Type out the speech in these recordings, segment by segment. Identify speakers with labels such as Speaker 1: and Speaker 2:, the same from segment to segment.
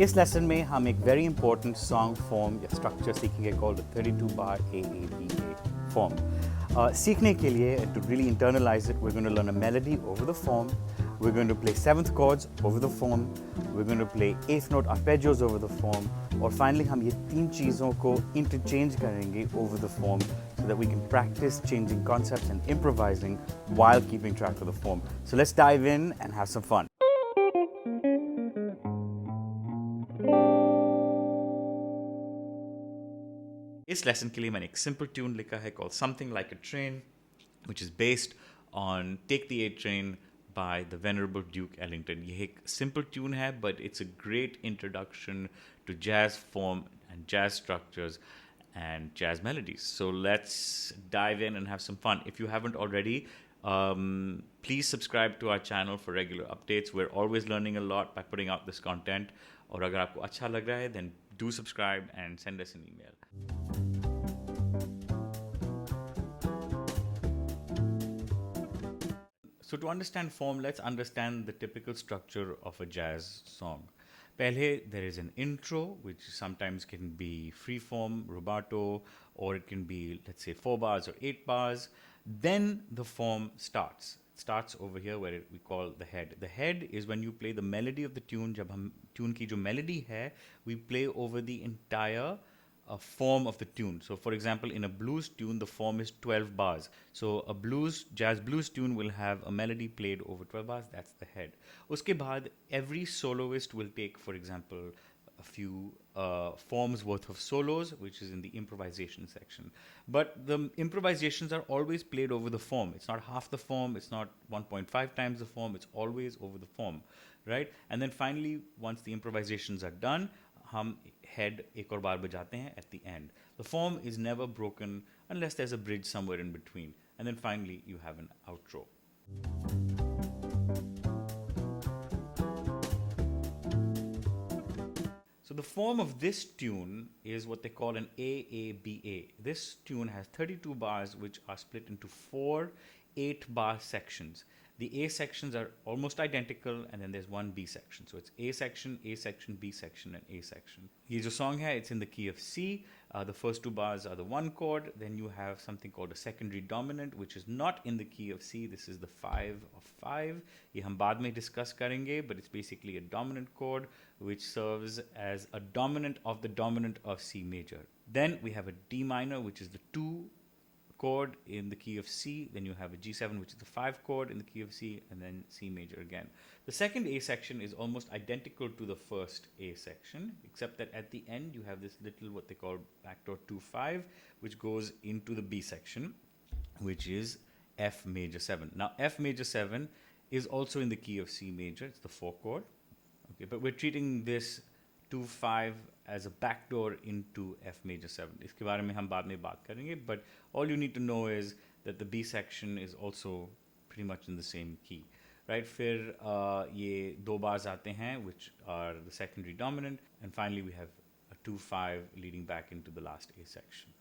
Speaker 1: इस लेसन में हम एक वेरी इंपॉर्टेंट सॉन्ग फॉर्म या स्ट्रक्चर सीखेंगे कॉल्ड 32 bar AABA form. सीखने के लिए to really internalize it, we're going to learn a melody over the form. We're going to play seventh chords over the form. We're going to play eighth note arpeggios over the form. और finally हम ये तीन चीज़ों को interchange करेंगे over the form so that we can practice changing concepts and improvising while keeping track of the form. So let's dive in and have some fun. इस lesson के लिए मैंने एक सिंपल ट्यून लिखा है called something like a train which is based on take the A train by the venerable Duke Ellington. ये एक simple tune है but it's a great introduction to jazz form and jazz structures and jazz melodies. So let's dive in and have some fun. If you haven't already, please subscribe to our channel for regular updates. We're always learning a lot by putting out this content. और अगर आपको अच्छा लग रहा है, then do subscribe and send us an email. So to understand form, let's understand the typical structure of a jazz song. Pehle, there is an intro, which sometimes can be free-form, rubato, or it can be, let's say, 4 bars or 8 bars. Then the form starts. It starts over here where we call the head. The head is when you play the melody of the tune. Jab hum tune ki jo melody hai, we play over the entire form of the tune. So for example, in a blues tune, the form is 12 bars. So a jazz blues tune will have a melody played over 12 bars. That's the head. Uske baad, every soloist will take, for example, a few forms worth of solos, which is in the improvisation section. But the improvisations are always played over the form. It's not half the form. It's not 1.5 times the form. It's always over the form, right? And then finally, once the improvisations are done, हम head एक और बार बजाते हैं at the end. The form is never broken unless there's a bridge somewhere in between. And then finally, you have an outro. So the form of this tune is what they call an AABA. This tune has 32 bars which are split into 4 8-bar sections. The A sections are almost identical and then there's one B section. So it's A section, B section and A section. Ye jo song hai, it's in the key of C. The first 2 bars are the 1 chord. Then you have something called a secondary dominant which is not in the key of C. This is the 5 of 5. Ye hum baad mein discuss karenge, but it's basically a dominant chord which serves as a dominant of the dominant of C major. Then we have a D minor which is the 2 chord in the key of C, then you have a G7 which is the 5 chord in the key of C, and then C major again. The second A section is almost identical to the first A section, except that at the end you have this little what they call backdoor 2-5 which goes into the B section, which is F major 7. Now F major 7 is also in the key of C major, it's the 4 chord, okay, but we're treating this 2-5 as a backdoor into F major 7. इसके बारे में हम बाद में बात करेंगे, but all you need to know is that the B section is also pretty much in the same key, right? फिर ये 2 bars आते हैं which are the secondary dominant, and finally we have a 2-5 leading back into the last A section.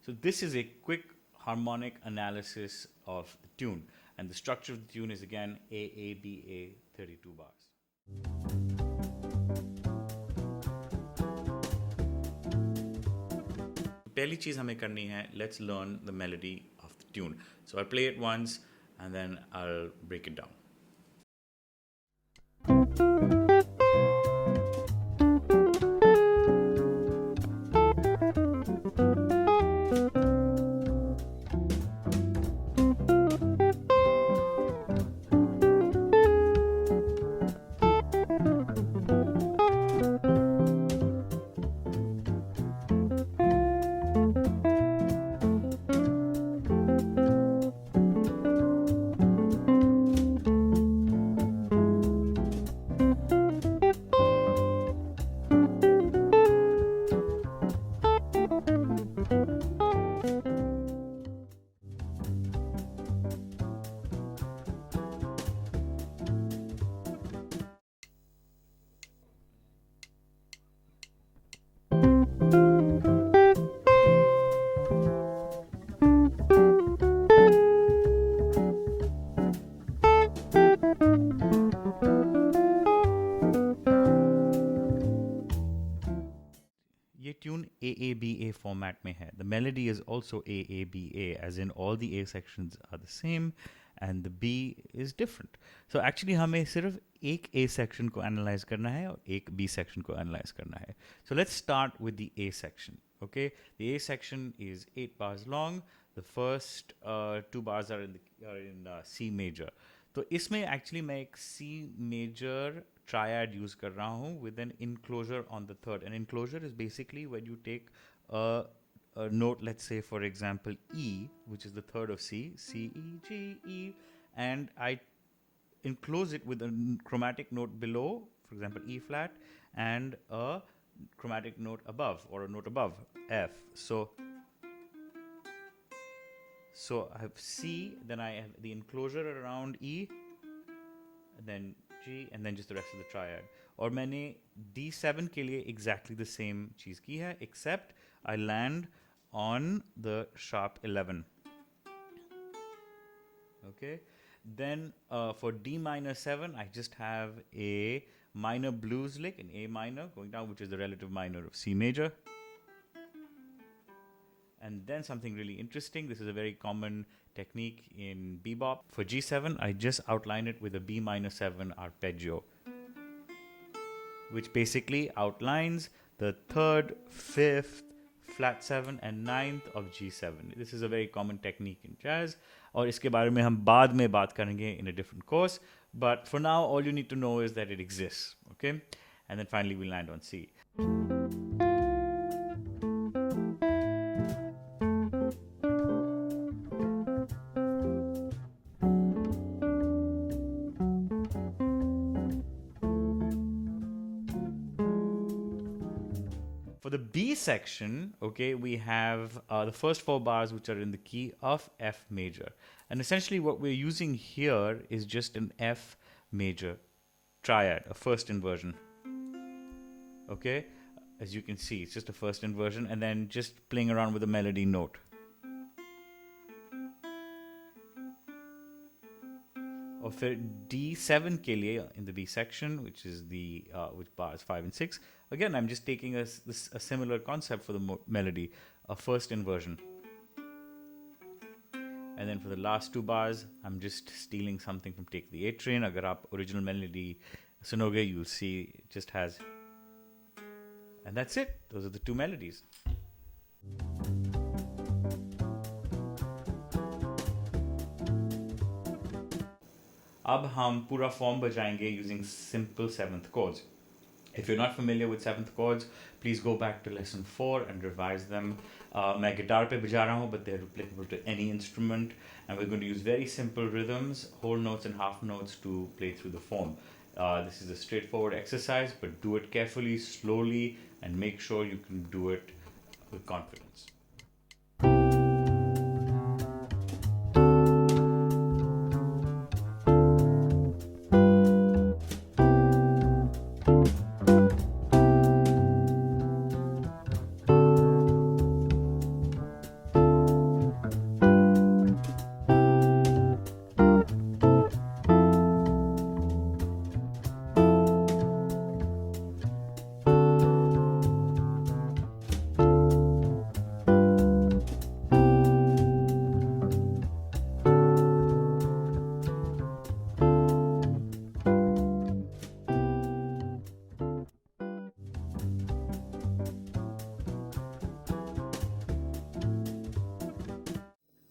Speaker 1: So this is a quick harmonic analysis of the tune, and the structure of the tune is again AABA 32 bars. पहली चीज़ हमें करनी है, let's learn the melody of the tune. So I'll play it once and then I'll break it down. ये tune AABA format में है. The melody is also AABA, as in all the A sections are the same and the B is different. So actually हमें सिर्फ एक A section को analyze करना है और एक B section को analyze करना है. So let's start with the A section. Okay, the A section is 8 bars long. The first 2 bars are in C major. तो इसमें एक्चुअली मैं एक C major triad यूज कर रहा हूँ with an enclosure on the third. An enclosure is basically when you take a note, let's say for example E, which is the third of C, C, E, G, E, and I enclose it with a chromatic note below, for example E flat, and a chromatic note above, or a note above, F. So I have C, then I have the enclosure around E, and then G, and then just the rest of the triad. और मैंने D7 के लिए exactly the same चीज़ की है, except I land on the sharp 11. Okay, then for D minor 7, I just have a minor blues lick in A minor going down, which is the relative minor of C major. And then something really interesting, this is a very common technique in bebop. For G7, I just outline it with a B minor 7 arpeggio, which basically outlines the 3rd, 5th, flat 7 and 9th of G7. This is a very common technique in jazz, और इसके बारे में हम बाद में बात करेंगे in a different course. But for now, all you need to know is that it exists, okay? And then finally we land on C. For the B section, okay, we have the first 4 bars which are in the key of F major. And essentially what we're using here is just an F major triad, a first inversion. Okay, as you can see, it's just a first inversion and then just playing around with a melody note. और फिर D7 के लिए in the B section, which is the which bars 5 and 6. Again, I'm just taking a similar concept for the melody, a first inversion. And then for the last 2 bars, I'm just stealing something from Take the A Train. अगर आप original melody सुनोगे, you'll see it just has. And that's it. Those are the 2 melodies. अब हम पूरा form बजाएंगे using simple 7th chords. If you're not familiar with 7th chords, please go back to lesson 4 and revise them. मैं guitar पे बजा रहा हूँ, but they're applicable to any instrument. And we're going to use very simple rhythms, whole notes and half notes to play through the form. This is a straightforward exercise, but do it carefully, slowly, and make sure you can do it with confidence.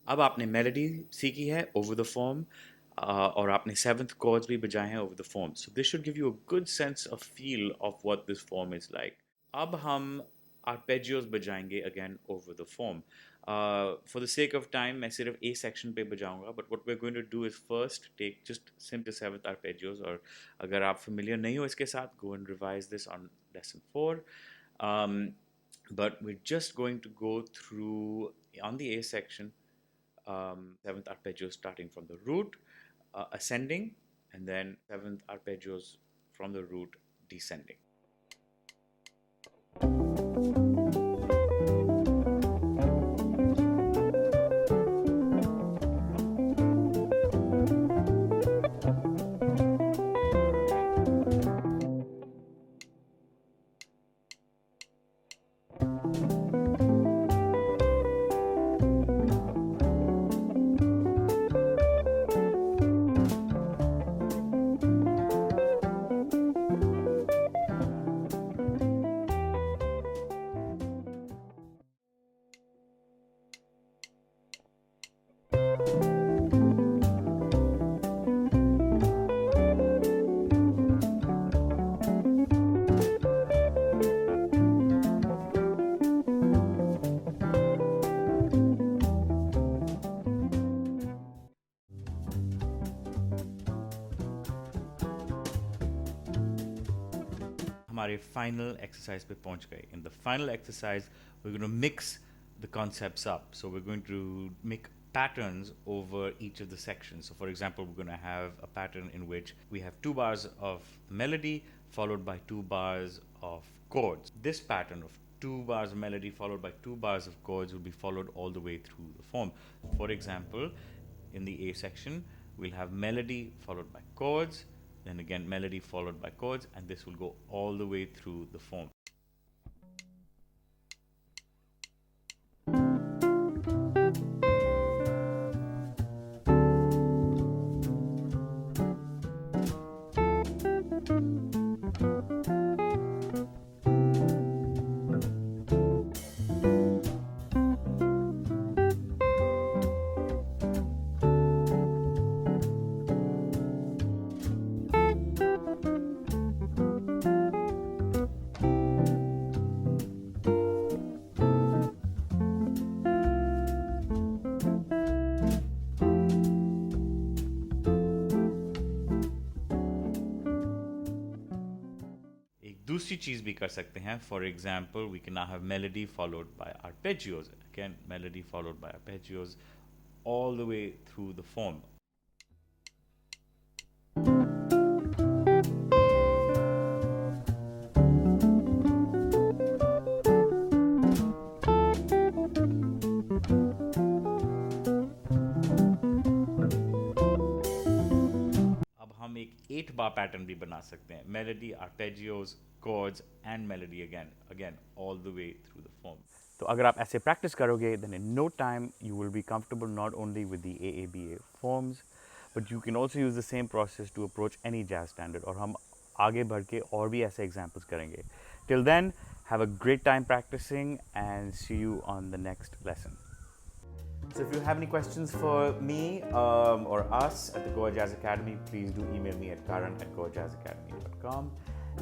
Speaker 1: अब आपने melody सीखी है over the form और आपने 7th chords भी बजाए हैं over the form. So this should give you a good sense of feel of what this form is like. अब हम arpeggios बजाएंगे again over the form. For the sake of time, मैं सिर्फ A section पे बजाऊंगा, but what we're going to do is first take just simple 7th arpeggios, और अगर आप familiar नहीं हो इसके साथ, go and revise this on lesson 4. But we're just going to go through on the A section 7th arpeggios starting from the root, ascending, and then 7th arpeggios from the root descending. हमारे final exercise पे पहुंच गए. In the final exercise, we're going to mix the concepts up. So we're going to make patterns over each of the sections. So for example, we're going to have a pattern in which we have 2 bars of melody followed by 2 bars of chords. This pattern of 2 bars of melody followed by 2 bars of chords will be followed all the way through the form. For example, in the A section, we'll have melody followed by chords, then again melody followed by chords, and this will go all the way through the form. दूसरी चीज़ भी कर सकते हैं. For example, we can now have melody followed by arpeggios. Again, melody followed by arpeggios all the way through the form. अब हम एक 8 bar pattern भी बना सकते हैं. Melody, arpeggios, chords and melody again all the way through the form. तो अगर आप ऐसे practice करोगे, then in no time you will be comfortable not only with the AABA forms, but you can also use the same process to approach any jazz standard. और हम आगे बढ़ के और भी ऐसे examples करेंगे. Till then, have a great time practicing and see you on the next lesson. So if you have any questions for me or us at the Goa Jazz Academy, please do email me at karan@goajazzacademy.com.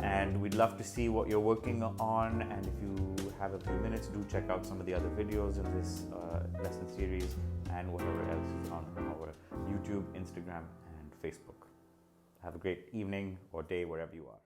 Speaker 1: And we'd love to see what you're working on, and if you have a few minutes, do check out some of the other videos in this lesson series and whatever else is on our YouTube, Instagram and Facebook. Have a great evening or day wherever you are.